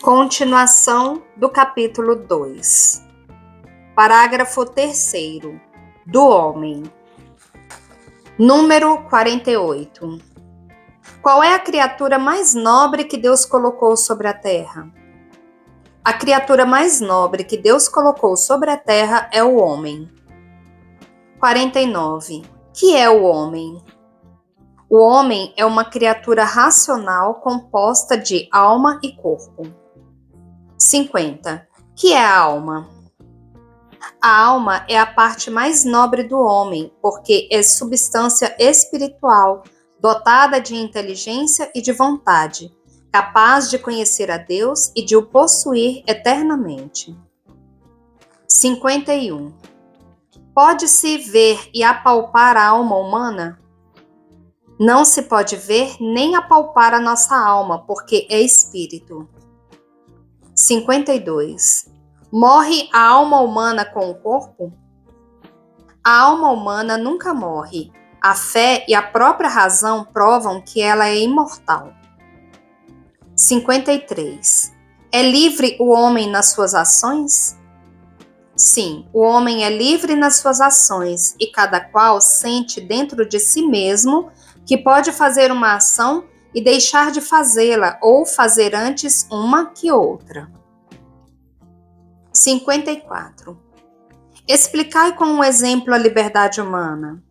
Continuação do capítulo 2. Parágrafo 3º. Do homem. Número 48. Qual é a criatura mais nobre que Deus colocou sobre a terra? A criatura mais nobre que Deus colocou sobre a terra é o homem. 49. Que é o homem? O homem é uma criatura racional composta de alma e corpo. 50. Que é a alma? A alma é a parte mais nobre do homem, porque é substância espiritual, dotada de inteligência e de vontade, capaz de conhecer a Deus e de o possuir eternamente. 51. Pode-se ver e apalpar a alma humana? Não se pode ver nem apalpar a nossa alma, porque é espírito. 52. Morre a alma humana com o corpo? A alma humana nunca morre. A fé e a própria razão provam que ela é imortal. 53. É livre o homem nas suas ações? Sim, o homem é livre nas suas ações e cada qual sente dentro de si mesmo que pode fazer uma ação e deixar de fazê-la ou fazer antes uma que outra. 54. Explicai com um exemplo a liberdade humana.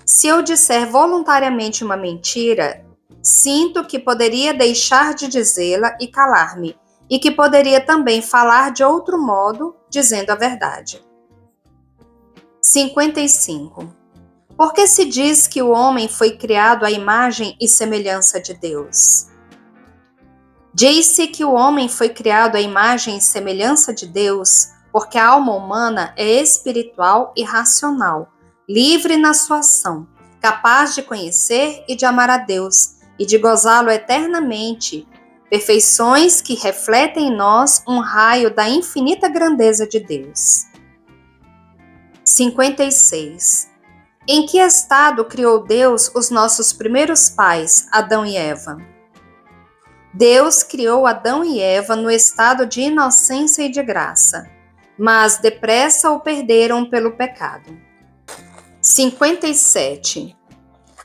Se eu disser voluntariamente uma mentira, sinto que poderia deixar de dizê-la e calar-me, e que poderia também falar de outro modo, dizendo a verdade. 55. Por que se diz que o homem foi criado à imagem e semelhança de Deus? Diz-se que o homem foi criado à imagem e semelhança de Deus, porque a alma humana é espiritual e racional, livre na sua ação, capaz de conhecer e de amar a Deus e de gozá-lo eternamente, perfeições que refletem em nós um raio da infinita grandeza de Deus. 56. Em que estado criou Deus os nossos primeiros pais, Adão e Eva? Deus criou Adão e Eva no estado de inocência e de graça, mas depressa o perderam pelo pecado. 57.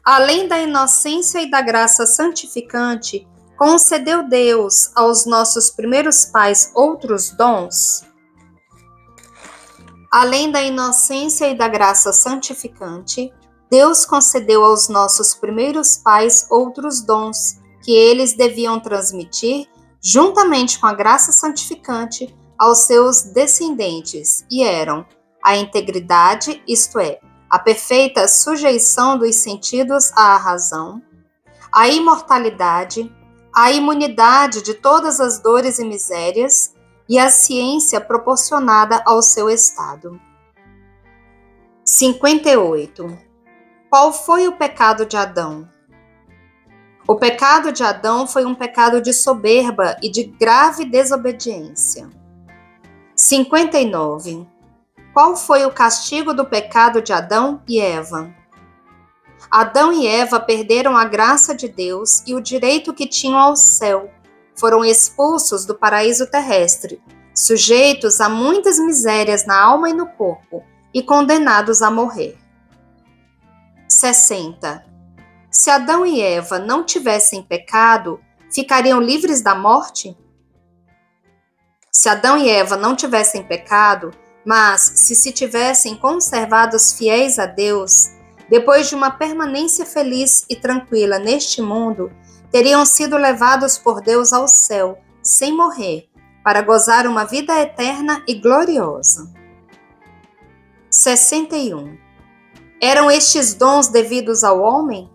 Além da inocência e da graça santificante, concedeu Deus aos nossos primeiros pais outros dons? Além da inocência e da graça santificante, Deus concedeu aos nossos primeiros pais outros dons que eles deviam transmitir, juntamente com a graça santificante, aos seus descendentes, e eram a integridade, isto é, a perfeita sujeição dos sentidos à razão, a imortalidade, a imunidade de todas as dores e misérias, e a ciência proporcionada ao seu estado. 58. Qual foi o pecado de Adão? O pecado de Adão foi um pecado de soberba e de grave desobediência. 59. Qual foi o castigo do pecado de Adão e Eva? Adão e Eva perderam a graça de Deus e o direito que tinham ao céu. Foram expulsos do paraíso terrestre, sujeitos a muitas misérias na alma e no corpo, e condenados a morrer. 60. Se Adão e Eva não tivessem pecado, ficariam livres da morte? Se Adão e Eva não tivessem pecado, mas se tivessem conservados fiéis a Deus, depois de uma permanência feliz e tranquila neste mundo, teriam sido levados por Deus ao céu, sem morrer, para gozar uma vida eterna e gloriosa. 61. Eram estes dons devidos ao homem?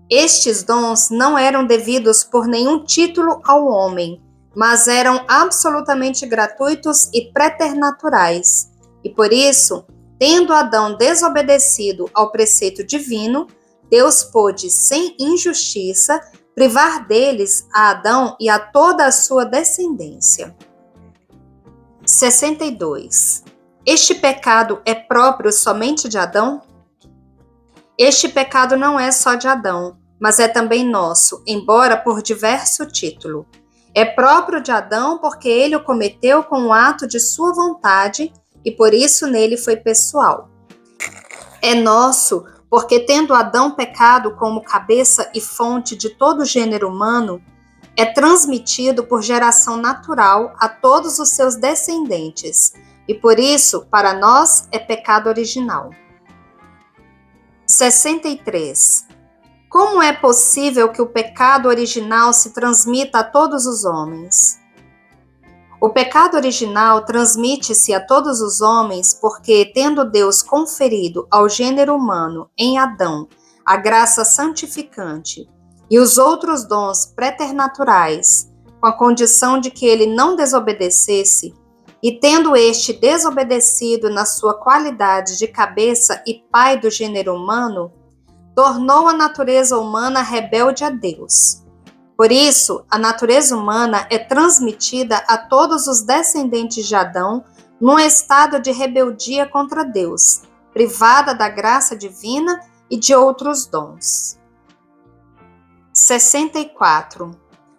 Estes dons não eram devidos por nenhum título ao homem, mas eram absolutamente gratuitos e preternaturais, e por isso, tendo Adão desobedecido ao preceito divino, Deus pôde, sem injustiça, privar deles a Adão e a toda a sua descendência. 62. Este pecado é próprio somente de Adão? Este pecado não é só de Adão, mas é também nosso, embora por diverso título. É próprio de Adão porque ele o cometeu com um ato de sua vontade e por isso nele foi pessoal. É nosso porque, tendo Adão pecado como cabeça e fonte de todo o gênero humano, é transmitido por geração natural a todos os seus descendentes, e por isso, para nós, é pecado original. 63. Como é possível que o pecado original se transmita a todos os homens? O pecado original transmite-se a todos os homens porque, tendo Deus conferido ao gênero humano, em Adão, a graça santificante e os outros dons preternaturais, com a condição de que ele não desobedecesse, e tendo este desobedecido na sua qualidade de cabeça e pai do gênero humano, tornou a natureza humana rebelde a Deus. Por isso, a natureza humana é transmitida a todos os descendentes de Adão num estado de rebeldia contra Deus, privada da graça divina e de outros dons. 64.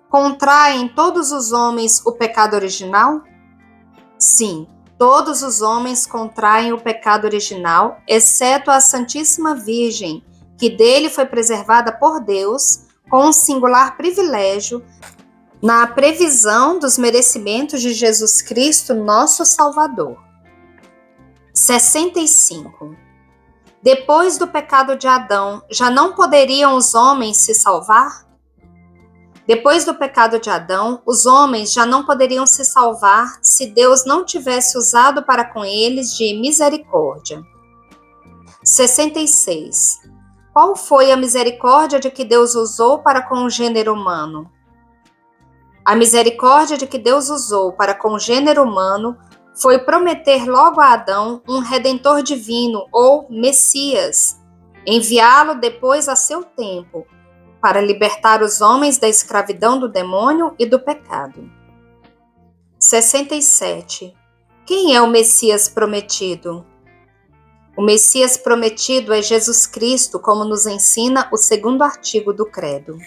Contraem todos os homens o pecado original? Sim, todos os homens contraem o pecado original, exceto a Santíssima Virgem, que dele foi preservada por Deus, com um singular privilégio, na previsão dos merecimentos de Jesus Cristo, nosso Salvador. 65. Depois do pecado de Adão, já não poderiam os homens se salvar? Depois do pecado de Adão, os homens já não poderiam se salvar se Deus não tivesse usado para com eles de misericórdia. 66. Qual foi a misericórdia de que Deus usou para com o gênero humano? A misericórdia de que Deus usou para com o gênero humano foi prometer logo a Adão um redentor divino, ou Messias, enviá-lo depois a seu tempo, para libertar os homens da escravidão do demônio e do pecado. 67. Quem é o Messias prometido? O Messias prometido é Jesus Cristo, como nos ensina o segundo artigo do Credo.